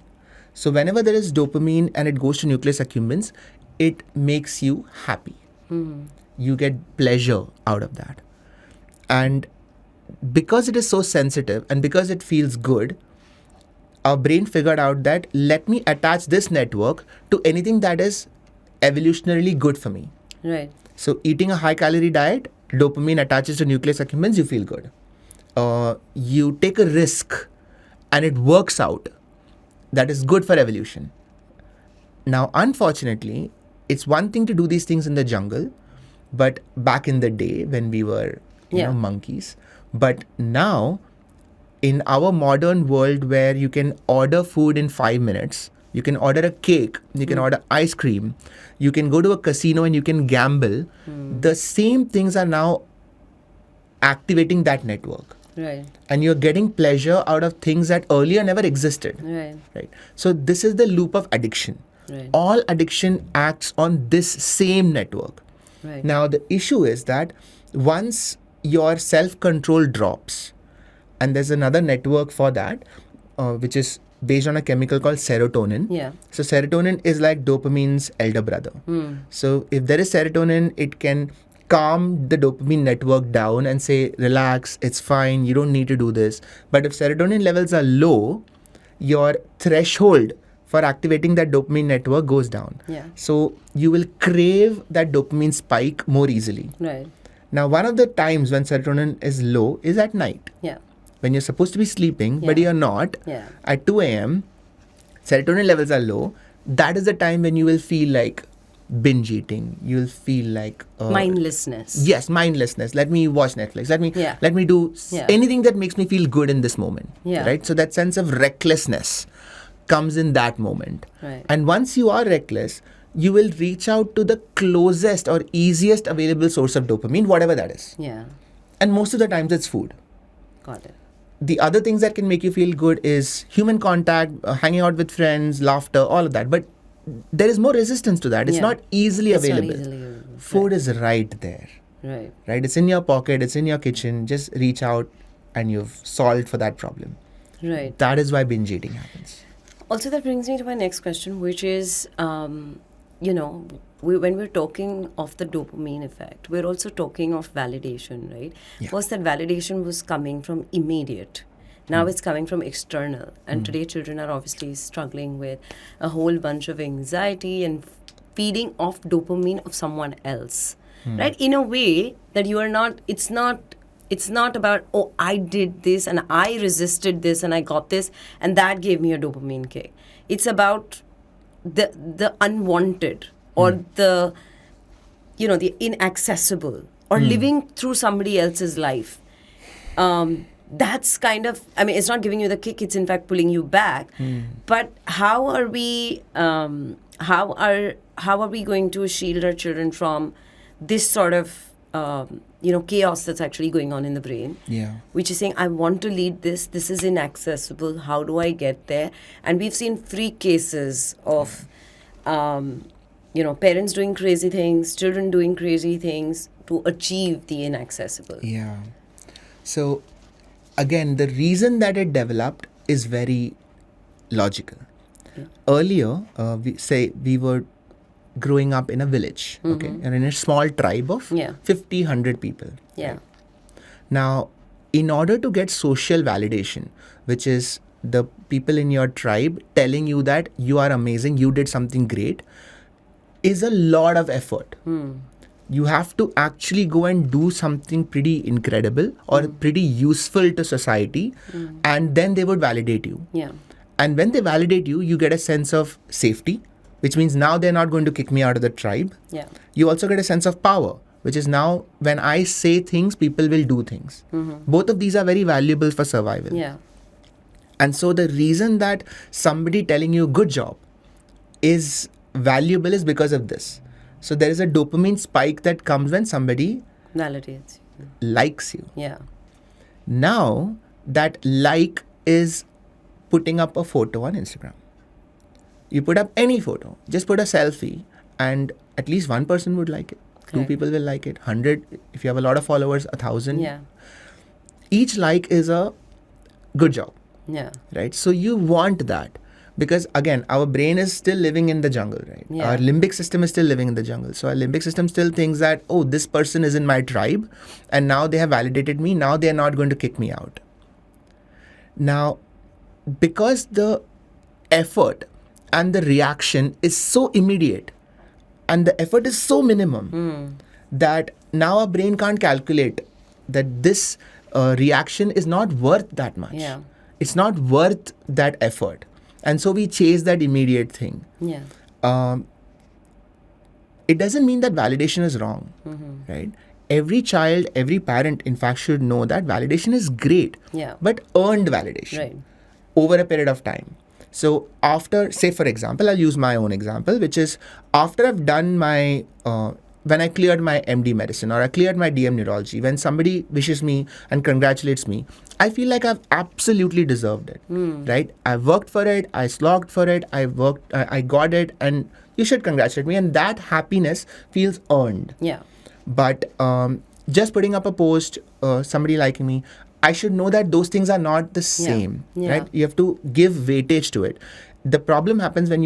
So whenever there is dopamine and it goes to nucleus accumbens, it makes you happy. You get pleasure out of that. And because it is so sensitive and because it feels good, our brain figured out that let me attach this network to anything that is evolutionarily good for me. Right. So eating a high calorie diet, dopamine attaches to nucleus accumbens, you feel good. You take a risk and it works out. That is good for evolution. Now, unfortunately, it's one thing to do these things in the jungle, but back in the day when we were, monkeys. But now, in our modern world where you can order food in 5 minutes, you can order a cake, you can order ice cream, you can go to a casino and you can gamble, the same things are now activating that network. Right. And you're getting pleasure out of things that earlier never existed. Right. So this is the loop of addiction. Right. All addiction acts on this same network. Right. Now the issue is that once your self-control drops, and there's another network for that, which is based on a chemical called serotonin. Yeah. So serotonin is like dopamine's elder brother. So if there is serotonin, it can calm the dopamine network down and say, relax, it's fine, you don't need to do this. But if serotonin levels are low, your threshold for activating that dopamine network goes down. Yeah. So you will crave that dopamine spike more easily. Right. Now, one of the times when serotonin is low is at night. Yeah. When you're supposed to be sleeping, but Yeah. you're not. Yeah. At 2 a.m., serotonin levels are low. That is the time when you will feel like binge eating. You'll feel like Mindlessness. Yes, mindlessness. Let me watch Netflix. Yeah. Let me do Yeah. anything that makes me feel good in this moment. Yeah. Right. So that sense of recklessness comes in that moment. Right. And once you are reckless, you will reach out to the closest or easiest available source of dopamine, whatever that is. Yeah. And most of the times it's food. Got it. The other things that can make you feel good is human contact, hanging out with friends, laughter, all of that. But there is more resistance to that. It's Yeah. not easily It's not available. easily available. Food is right there. Right. Right? It's in your pocket, it's in your kitchen. Just reach out and you've solved for that problem. Right. That is why binge eating happens. Also, that brings me to my next question, which is, when we're talking of the dopamine effect, we're also talking of validation, right? Yeah. First, that validation was coming from immediate. Now it's coming from external. And today, children are obviously struggling with a whole bunch of anxiety and feeding off dopamine of someone else, right? In a way that you are not, it's not about, oh, I did this and I resisted this and I got this and that gave me a dopamine kick. It's about the unwanted or the inaccessible or living through somebody else's life. That's kind of, it's not giving you the kick, it's in fact pulling you back. But how are we going to shield our children from this sort of chaos that's actually going on in the brain? Yeah. Which is saying, I want to lead this is inaccessible, how do I get there? And we've seen freak cases of parents doing crazy things, children doing crazy things to achieve the inaccessible. Yeah. So, again, the reason that it developed is very logical. Earlier, we were growing up in a village, okay, and in a small tribe of 50, 100 people. Yeah. Right? Now, in order to get social validation, which is the people in your tribe telling you that you are amazing, you did something great, is a lot of effort. You have to actually go and do something pretty incredible or pretty useful to society, and then they would validate you. Yeah. And when they validate you, you get a sense of safety, which means now they're not going to kick me out of the tribe. Yeah. You also get a sense of power, which is now when I say things, people will do things. Both of these are very valuable for survival. Yeah. And so the reason that somebody telling you good job is valuable is because of this. So there is a dopamine spike that comes when somebody Validates. likes you. Yeah. Now that like is putting up a photo on Instagram. You put up any photo, just put a selfie, and at least one person would like it. Two Correct. people will like it. 100, if you have a lot of followers, 1,000. Yeah. Each like is a good job, Yeah. right? So you want that because again, our brain is still living in the jungle, right? Yeah. Our limbic system is still living in the jungle. So our limbic system still thinks that, oh, this person is in my tribe and now they have validated me. Now they are not going to kick me out. Now, because the effort and the reaction is so immediate and the effort is so minimum that now our brain can't calculate that this reaction is not worth that much. Yeah. It's not worth that effort. And so we chase that immediate thing. Yeah. It doesn't mean that validation is wrong, right? Every child, every parent, in fact, should know that validation is great, Yeah. but earned validation Right. over a period of time. So after, say for example, I'll use my own example, which is after I've done my, when I cleared my MD medicine or I cleared my DM neurology, when somebody wishes me and congratulates me, I feel like I've absolutely deserved it, right? I worked for it, I slogged for it, I got it, and you should congratulate me. And that happiness feels earned. Yeah. But just putting up a post, somebody liking me, I should know that those things are not the same, Yeah. right? You have to give weightage to it. The problem happens when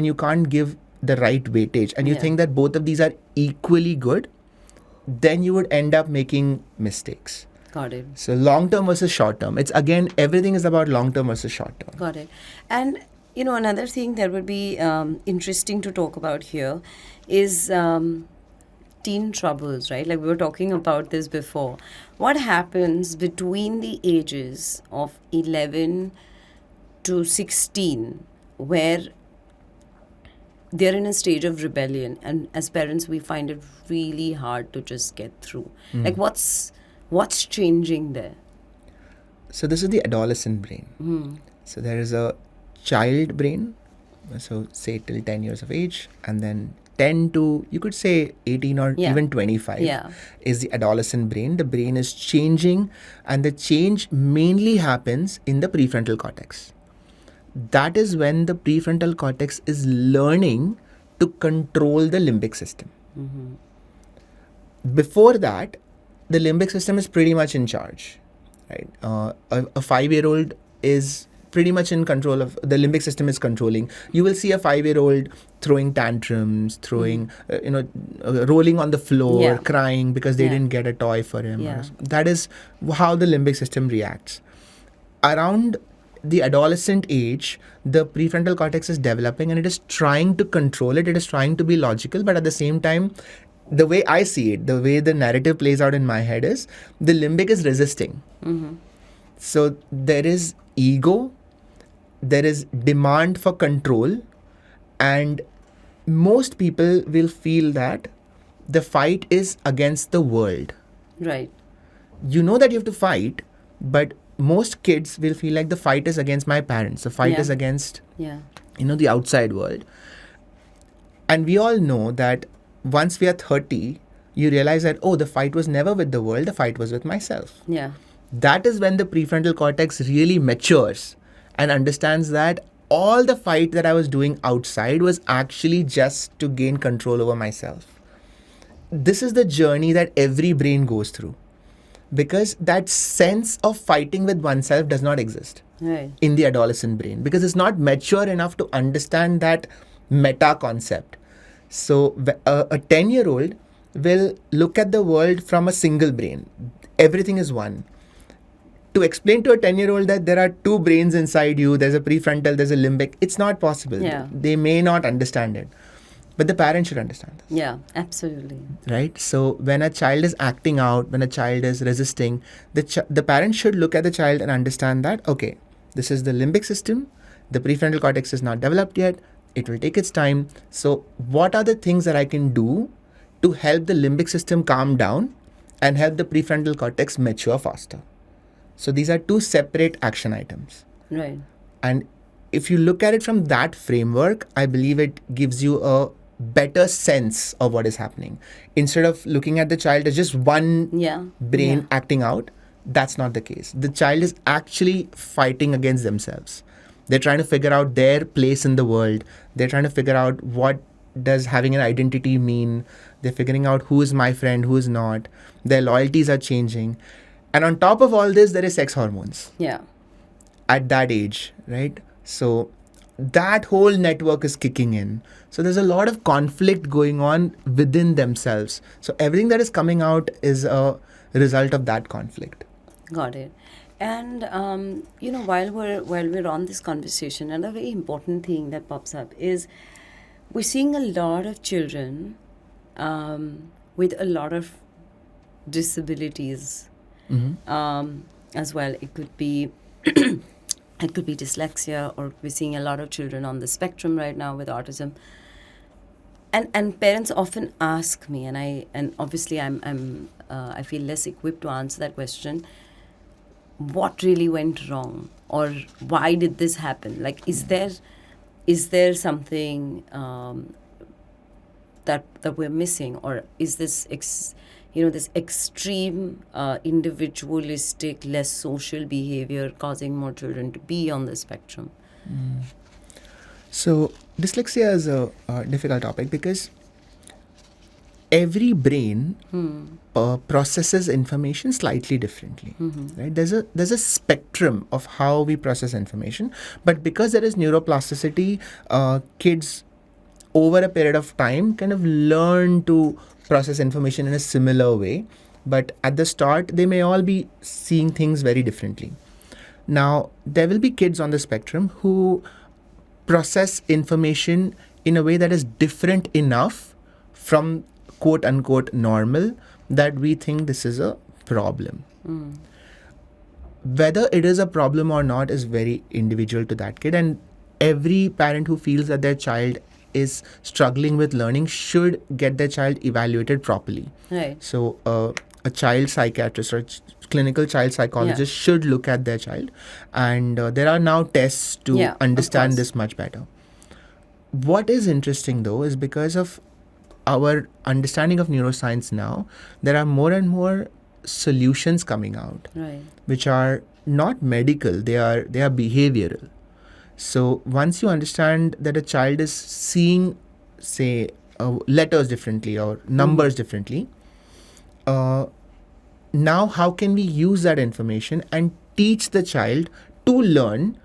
you can't give the right weightage and you Yeah. think that both of these are equally good, then you would end up making mistakes. Got it. So long term versus short term. It's again, everything is about long term versus short term. Got it. And, another thing that would be interesting to talk about here is teen troubles, right? Like we were talking about this before. What happens between the ages of 11 to 16 where they're in a stage of rebellion, and as parents we find it really hard to just get through. Like what's changing there? So this is the adolescent brain. So there is a child brain, so say till 10 years of age, and then 10 to, you could say 18 or Yeah. even 25 Yeah. is the adolescent brain. The brain is changing, and the change mainly happens in the prefrontal cortex. That is when the prefrontal cortex is learning to control the limbic system. Before that, the limbic system is pretty much in charge, right? A 5-year-old is pretty much in control of the limbic system is controlling. You will see a 5-year-old throwing tantrums, rolling on the floor, Yeah. crying because they Yeah. didn't get a toy for him. Yeah. That is how the limbic system reacts. Around the adolescent age, the prefrontal cortex is developing and it is trying to control it. It is trying to be logical, but at the same time, the way I see it, the way the narrative plays out in my head is the limbic is resisting. So there is ego, there is demand for control, and most people will feel that the fight is against the world. Right. You know that you have to fight, but most kids will feel like the fight is against my parents. The fight Yeah. is against, Yeah. the outside world. And we all know that once we are 30, you realize that, oh, the fight was never with the world, the fight was with myself. Yeah. That is when the prefrontal cortex really matures and understands that all the fight that I was doing outside was actually just to gain control over myself. This is the journey that every brain goes through. because that sense of fighting with oneself does not exist Right. in the adolescent brain, because it's not mature enough to understand that meta concept. So a 10-year-old will look at the world from a single brain. Everything is one. To explain to a 10-year-old that there are two brains inside you, there's a prefrontal, there's a limbic, it's not possible. Yeah. They may not understand it. But the parent should understand this. Yeah, absolutely. Right? So when a child is acting out, when a child is resisting, the parent should look at the child and understand that, okay, this is the limbic system, the prefrontal cortex is not developed yet, it will take its time. So what are the things that I can do to help the limbic system calm down and help the prefrontal cortex mature faster? So these are two separate action items. Right. And if you look at it from that framework, I believe it gives you a better sense of what is happening. Instead of looking at the child as just one brain acting out, that's not the case. The child is actually fighting against themselves. They're trying to figure out their place in the world. They're trying to figure out what does having an identity mean. They're figuring out who is my friend, who is not. Their loyalties are changing. And on top of all this, there is sex hormones. Yeah. At that age, right? So that whole network is kicking in. So there's a lot of conflict going on within themselves. So everything that is coming out is a result of that conflict. Got it. And while we're on this conversation, another very important thing that pops up is we're seeing a lot of children with a lot of disabilities as well. It could be it could be dyslexia, or we're seeing a lot of children on the spectrum right now with autism. And parents often ask me, and obviously I feel less equipped to answer that question. What really went wrong, or why did this happen? Like, is there something that we're missing, or is this this extreme individualistic, less social behavior causing more children to be on the spectrum? So dyslexia is a difficult topic because every brain processes information slightly differently. Right? There's a spectrum of how we process information, but because there is neuroplasticity, kids over a period of time kind of learn to process information in a similar way. But at the start, they may all be seeing things very differently. Now, there will be kids on the spectrum who process information in a way that is different enough from quote unquote normal that we think this is a problem. Whether it is a problem or not is very individual to that kid, and every parent who feels that their child is struggling with learning should get their child evaluated properly. Right. So a child psychiatrist or clinical child psychologist should look at their child, and there are now tests to understand this much better. What is interesting though is because of our understanding of neuroscience now, there are more and more solutions coming out, Right. which are not medical, they are behavioral. So once you understand that a child is seeing, say, letters differently or numbers differently, now how can we use that information and teach the child to learn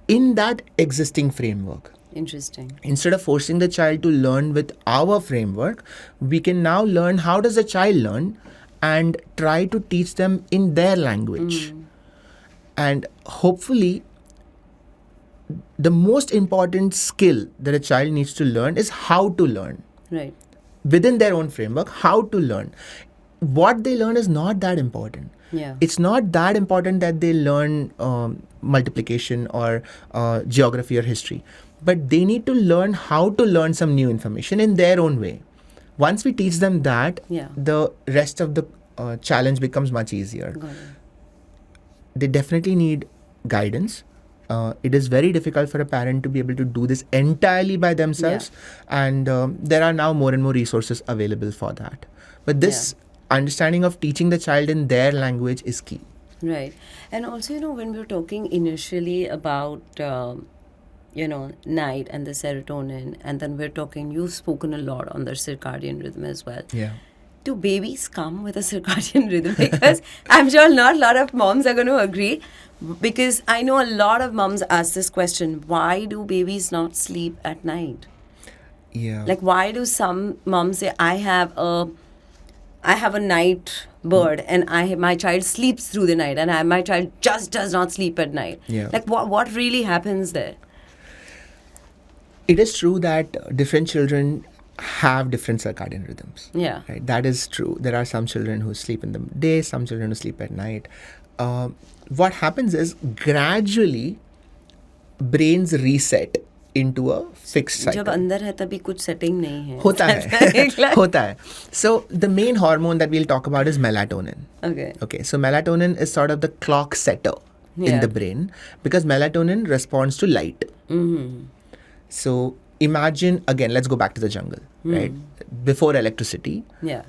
in that existing framework? Interesting. Instead of forcing the child to learn with our framework, we can now learn how does the child learn and try to teach them in their language. And hopefully, the most important skill that a child needs to learn is how to learn. Right. Within their own framework, how to learn. What they learn is not that important. Yeah. It's not that important that they learn multiplication or geography or history. But they need to learn how to learn some new information in their own way. Once we teach them that, the rest of the challenge becomes much easier. Got it. They definitely need guidance. It is very difficult for a parent to be able to do this entirely by themselves. And there are now more and more resources available for that. But this understanding of teaching the child in their language is key. Right. And also, when we were talking initially about, night and the serotonin, and then you've spoken a lot on the circadian rhythm as well. Yeah. do babies come with a circadian rhythm? Because I'm sure not a lot of moms are going to agree. Because I know a lot of moms ask this question: why do babies not sleep at night? Yeah. Like, why do some moms say, I have a night bird and my child sleeps through the night, and my child just does not sleep at night? Yeah. Like, what really happens there? It is true that different children have different circadian rhythms. Yeah. Right. That is true. There are some children who sleep in the day, some children who sleep at night. What happens is gradually brains reset into a fixed cycle. जब अंदर है तभी कुछ setting नहीं है. होता है. होता है. So the main hormone that we'll talk about is melatonin. Okay. Okay. So melatonin is sort of the clock setter in Yeah. the brain because melatonin responds to light. So imagine again. Let's go back to the jungle. Right. Before electricity. Yeah.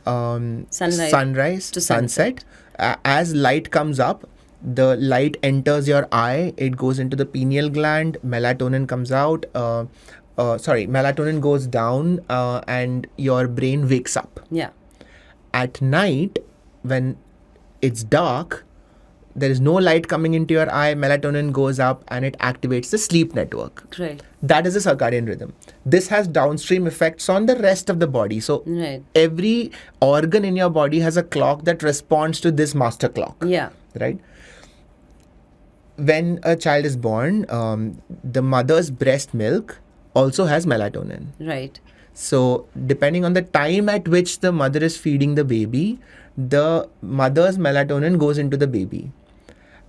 Sunrise to sunset. As light comes up, the light enters your eye, it goes into the pineal gland, melatonin comes out, melatonin goes down, and your brain wakes up. Yeah. At night, when it's dark, there is no light coming into your eye, melatonin goes up and it activates the sleep network. Right. That is the circadian rhythm. This has downstream effects on the rest of the body. So Right. every organ in your body has a clock that responds to this master clock. Yeah. Right? When a child is born, the mother's breast milk also has melatonin. Right. So depending on the time at which the mother is feeding the baby, the mother's melatonin goes into the baby.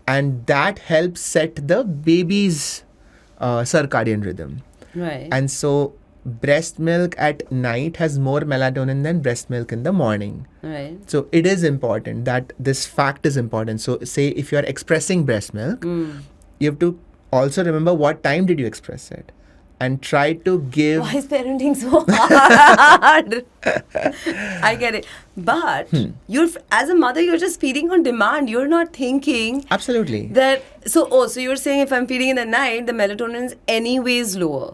And that helps set the baby's circadian rhythm. Right. And so breast milk at night has more melatonin than breast milk in the morning. Right. So it is important that this fact is important. So say if you are expressing breast milk, you have to also remember what time did you express it and try to give. Why is parenting so hard? I get it. But as a mother, you're just feeding on demand. You're not thinking Absolutely. that. So you're saying if I'm feeding in the night, the melatonin is anyways lower.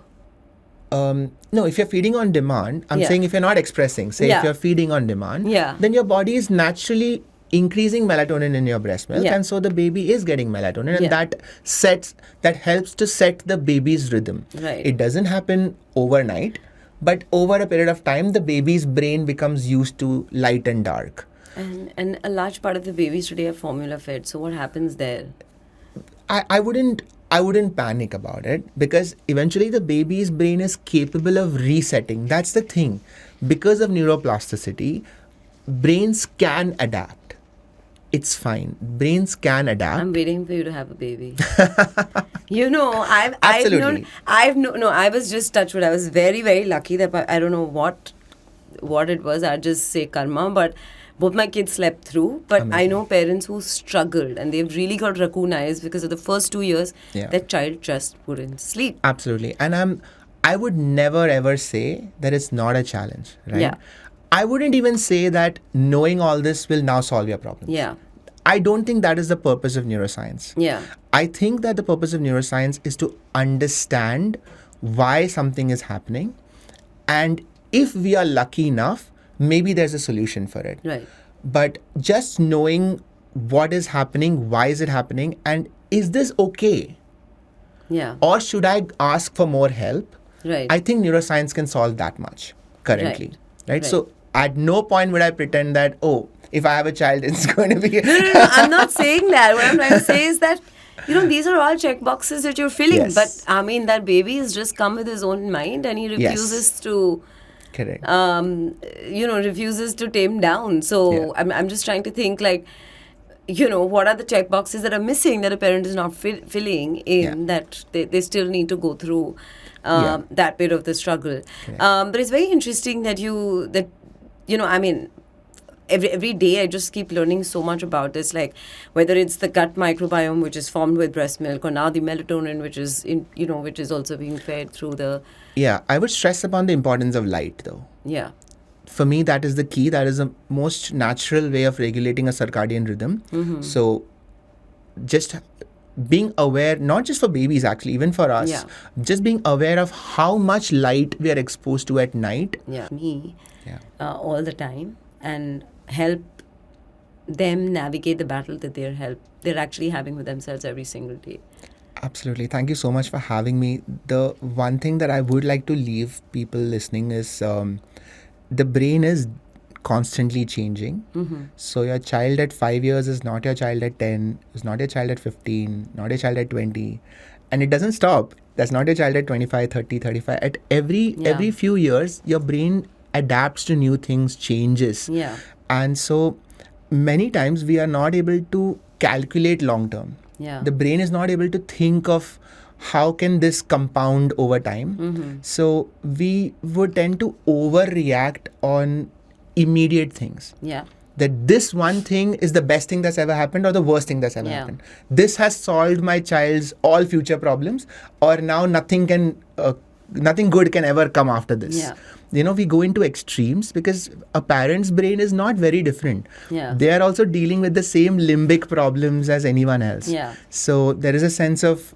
No, if you're feeding on demand, I'm Yeah. saying if you're not expressing, say Yeah. if you're feeding on demand, Yeah. then your body is naturally increasing melatonin in your breast milk, Yeah. and so the baby is getting melatonin, and Yeah. that helps to set the baby's rhythm. Right. It doesn't happen overnight, but over a period of time, the baby's brain becomes used to light and dark. And a large part of the babies today are formula fed. So what happens there? I wouldn't panic about it because eventually the baby's brain is capable of resetting. That's the thing. Because of neuroplasticity, brains can adapt. It's fine. Brains can adapt. I'm waiting for you to have a baby. Absolutely. I was just touched wood. I was very, very lucky that I don't know what it was. I'd just say karma, but both my kids slept through. But I know parents who struggled and they've really got raccoon eyes because of the first 2 years, Yeah. that child just wouldn't sleep. Absolutely. And I would never ever say that it's not a challenge, right? Yeah. I wouldn't even say that knowing all this will now solve your problem. Yeah. I don't think that is the purpose of neuroscience. Yeah. I think that the purpose of neuroscience is to understand why something is happening. And if we are lucky enough, maybe there's a solution for it. Right. But just knowing what is happening, why is it happening, and is this okay? Yeah. Or should I ask for more help? Right. I think neuroscience can solve that much currently. Right? Right. So at no point would I pretend that, if I have a child, it's going to be. No, I'm not saying that. What I'm trying to say is that, these are all check boxes that you're filling. Yes. But, that baby has just come with his own mind and he refuses to, Correct. refuses to tame down. So Yeah. I'm just trying to think what are the check boxes that are missing that a parent is not filling in that they still need to go through that bit of the struggle. But it's very interesting that every day I just keep learning so much about this, like whether it's the gut microbiome which is formed with breast milk, or now the melatonin which is which is also being fed through the I would stress upon the importance of light though. yeah. For me, that is the key. That is the most natural way of regulating a circadian rhythm. So just being aware, not just for babies actually, even for us, Yeah. just being aware of how much light we are exposed to at night. Yeah, me Yeah. all the time. and help them navigate the battle that they're actually having with themselves every single day. Absolutely. Thank you so much for having me. The one thing that I would like to leave people listening is the brain is constantly changing. So your child at 5 years is not your child at 10, is not your child at 15, not your child at 20. And it doesn't stop. That's not your child at 25, 30, 35. At every few years, your brain adapts to new things, changes. Yeah. And so many times we are not able to calculate long term. Yeah. The brain is not able to think of how can this compound over time. So we would tend to overreact on immediate things. Yeah. That this one thing is the best thing that's ever happened or the worst thing that's ever happened. This has solved my child's all future problems, or now nothing good can ever come after this. Yeah. We go into extremes because a parent's brain is not very different. Yeah. They are also dealing with the same limbic problems as anyone else. Yeah. So there is a sense of,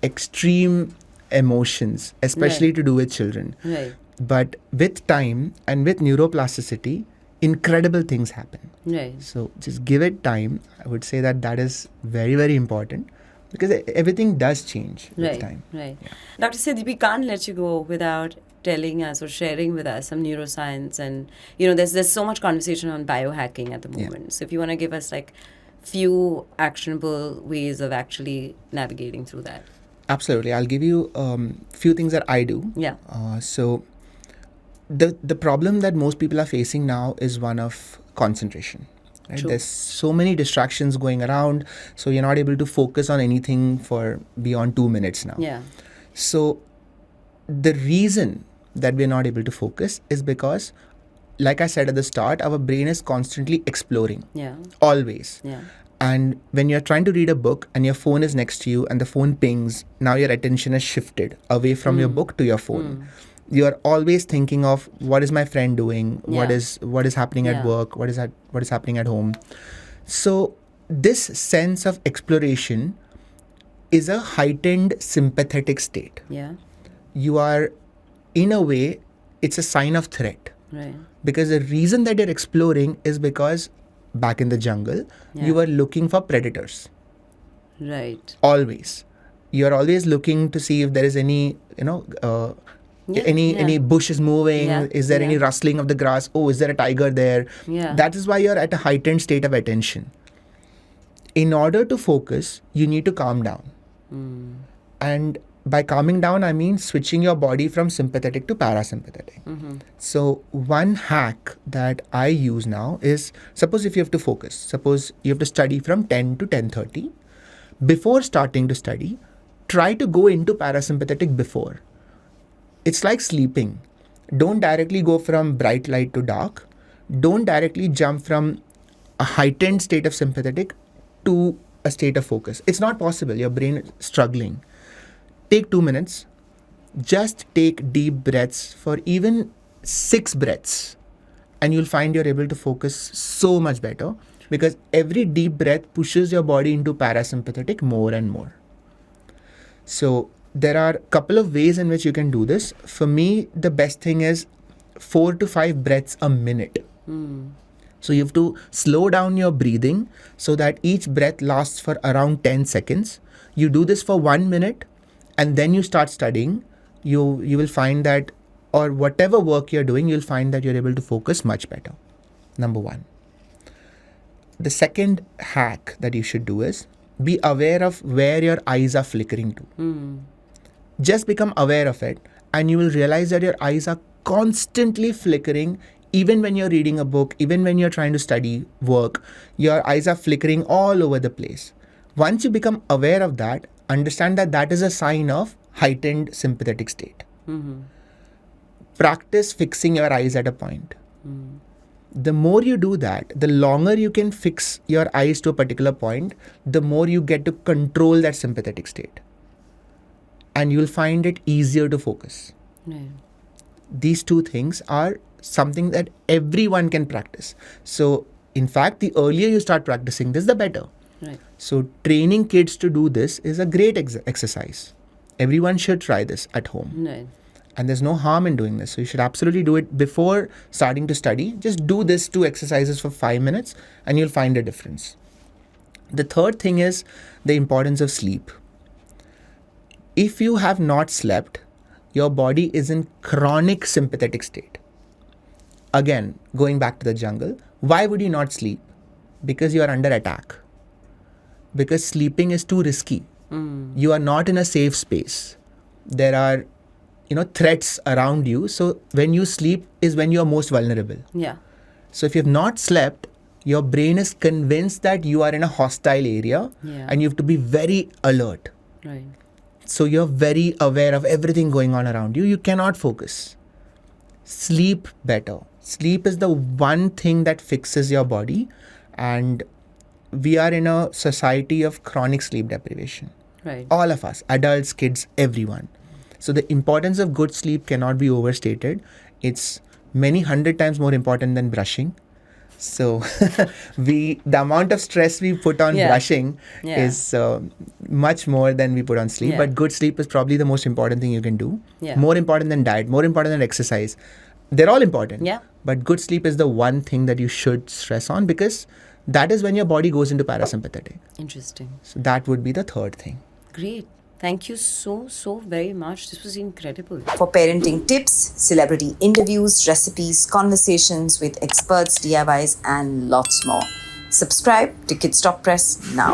extreme emotions, especially to do with children. Right. But with time and with neuroplasticity, incredible things happen. Right. So just give it time. I would say that is very, very important because everything does change with time. Right. Dr. Sid, we can't let you go without telling us or sharing with us some neuroscience, and there's so much conversation on biohacking at the moment. So if you want to give us like few actionable ways of actually navigating through that. Absolutely. I'll give you few things that I do. Yeah. So the problem that most people are facing now is one of concentration. Right? There's so many distractions going around, so you're not able to focus on anything for beyond 2 minutes now. Yeah. So the reason that we're not able to focus is because, like I said at the start, our brain is constantly exploring. Yeah. Always. Yeah. And when you're trying to read a book and your phone is next to you and the phone pings, now your attention is shifted away from your book to your phone. You are always thinking of what is my friend doing, what is happening at work, what is happening at home. So this sense of exploration is a heightened sympathetic state. Yeah. You are, in a way, it's a sign of threat. Right. Because the reason that you're exploring is because back in the jungle, you were looking for predators. Right. Always. You're always looking to see if there is any, any bush is moving. Yeah. Is there any rustling of the grass? Oh, is there a tiger there? Yeah. That is why you're at a heightened state of attention. In order to focus, you need to calm down. And by calming down, I mean switching your body from sympathetic to parasympathetic. So one hack that I use now is, suppose if you have to focus, suppose you have to study from 10 to 10:30. Before starting to study, try to go into parasympathetic before. It's like sleeping. Don't directly go from bright light to dark. Don't directly jump from a heightened state of sympathetic to a state of focus. It's not possible. Your brain is struggling. Take 2 minutes. Just take deep breaths for even 6 breaths. And you'll find you're able to focus so much better because every deep breath pushes your body into parasympathetic more and more. So there are a couple of ways in which you can do this. For me, the best thing is 4 to 5 breaths a minute. So you have to slow down your breathing so that each breath lasts for around 10 seconds. You do this for 1 minute and then you start studying. You will find that, or whatever work you're doing, you'll find that you're able to focus much better. Number 1. The second hack that you should do is be aware of where your eyes are flickering to. Just become aware of it and you will realize that your eyes are constantly flickering. Even when you're reading a book, even when you're trying to study, work, your eyes are flickering all over the place. Once you become aware of that, understand that that is a sign of heightened sympathetic state. Practice fixing your eyes at a point. The more you do that, the longer you can fix your eyes to a particular point, the more you get to control that sympathetic state. And you'll find it easier to focus. Right. These two things are something that everyone can practice. So, in fact, the earlier you start practicing this, the better. Right. So, training kids to do this is a great exercise. Everyone should try this at home. Right. And there's no harm in doing this. So you should absolutely do it before starting to study. Just do this 2 exercises for 5 minutes and you'll find a difference. The third thing is the importance of sleep. If you have not slept, your body is in chronic sympathetic state. Again, going back to the jungle, why would you not sleep? Because you are under attack. Because sleeping is too risky. You are not in a safe space. There are, threats around you. So when you sleep is when you are most vulnerable. Yeah. So if you have not slept, your brain is convinced that you are in a hostile area and you have to be very alert. Right. So you're very aware of everything going on around you. You cannot focus. Sleep better. Sleep is the one thing that fixes your body, and we are in a society of chronic sleep deprivation. Right. All of us, adults, kids, everyone. So the importance of good sleep cannot be overstated. It's many hundred times more important than brushing. So the amount of stress we put on brushing is much more than we put on sleep. But good sleep is probably the most important thing you can do. More important than diet, more important than exercise. They're all important. Yeah. But good sleep is the one thing that you should stress on, because that is when your body goes into parasympathetic. Interesting. So that would be the third thing. Great. Thank you so very much. This was incredible. For parenting tips, celebrity interviews, recipes, conversations with experts, DIYs, and lots more. Subscribe to Kidsstoppress now.